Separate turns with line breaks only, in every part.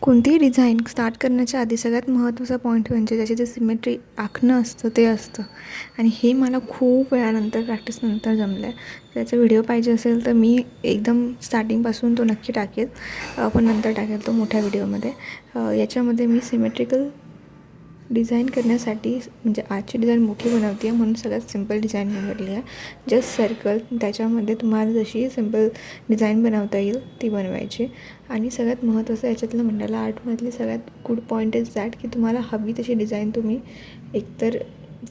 कोणतीही design start करण्याच्या आधी सगळ्यात महत्त्वाचा पॉईंट म्हणजे त्याची जे सिमेट्री आखणं असतं ते असतं. आणि हे मला खूप वेळानंतर प्रॅक्टिसनंतर जमलं आहे. त्याचा व्हिडिओ पाहिजे असेल तर मी एकदम स्टार्टिंगपासून तो नक्की टाकेल, पण नंतर टाकेल तो मोठ्या व्हिडिओमध्ये. याच्यामध्ये मी सिमेट्रिकल डिझाईन करण्यासाठी म्हणजे आजची डिझाईन मोठी बनवते आहे म्हणून सगळ्यात सिम्पल डिझाईन निवडली आहे. जस्ट सर्कल, त्याच्यामध्ये तुम्हाला जशी सिम्पल डिझाईन बनवता येईल ती बनवायची. आणि सगळ्यात महत्त्वाचं याच्यातलं मंडाला आर्टमधली सगळ्यात गुड पॉईंट इज दॅट की तुम्हाला हवी तशी डिझाईन तुम्ही एकतर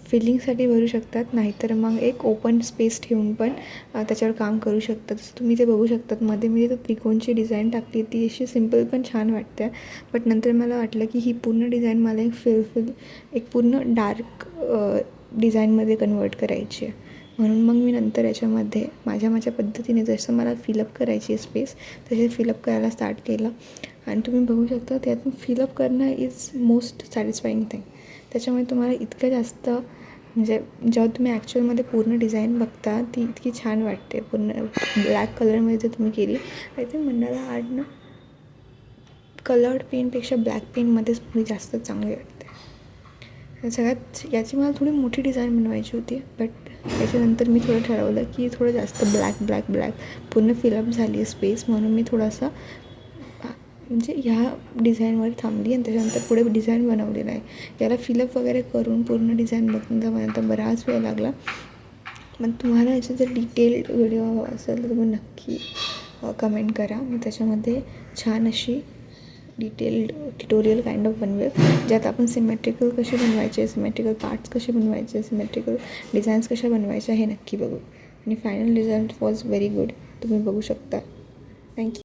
फिलिंगसाठी भरू शकतात, नाहीतर मग एक ओपन स्पेस ठेवून पण त्याच्यावर काम करू शकतात. जसं तुम्ही ते बघू शकतात मध्ये मी त्रिकोणची डिझाईन टाकली, ती अशी सिम्पल पण छान वाटते. बट नंतर मला वाटलं की ही पूर्ण डिझाईन मला एक पूर्ण डार्क डिझाईनमध्ये कन्वर्ट करायची आहे. म्हणून मग मी नंतर याच्यामध्ये माझ्या पद्धतीने जसं मला फिलअप करायची आहे स्पेस तसे फिलअप करायला स्टार्ट केलं. आणि तुम्ही बघू शकता त्यातून फिलअप करणं इज मोस्ट सॅटिस्फाईंग थिंग. त्याच्यामुळे तुम्हाला इतकं जास्त म्हणजे जेव्हा तुम्ही ॲक्च्युअलमध्ये पूर्ण डिझाईन बघता ती इतकी छान वाटते. पूर्ण ब्लॅक कलरमध्ये जर तुम्ही केली आय थिंक मंडाला आर्ट ना कलर्ड पेनपेक्षा ब्लॅक पेनमध्येच मी जास्त चांगली वाटते. सगळ्यात याची मला थोडी मोठी डिझाईन बनवायची होती, बट त्याच्यानंतर मी थोडं ठरवलं की थोडं जास्त ब्लॅक पूर्ण फिलअप झाली आहे स्पेस, म्हणून मी थोडासा म्हणजे ह्या डिझाईनवर थांबली आणि त्याच्यानंतर पुढे डिझाईन बनवलेलं आहे. याला फिलअप वगैरे करून पूर्ण डिझाईन बघण्यापर्यंत बराच वेळ लागला. पण तुम्हाला याचे जर डिटेल्ड व्हिडिओ असेल तर तुम्ही नक्की कमेंट करा. मी त्याच्यामध्ये छान अशी डिटेल्ड ट्युटोरियल काइंड ऑफ बनवेल, ज्यात आपण सिमेट्रिकल कसे बनवायचे, सिमेट्रिकल पार्ट्स कसे बनवायचे, सिमेट्रिकल डिझाईन्स कशा बनवायच्या हे नक्की बघू. आणि final result was very good, तुम्ही बघू शकता. थँक्यू.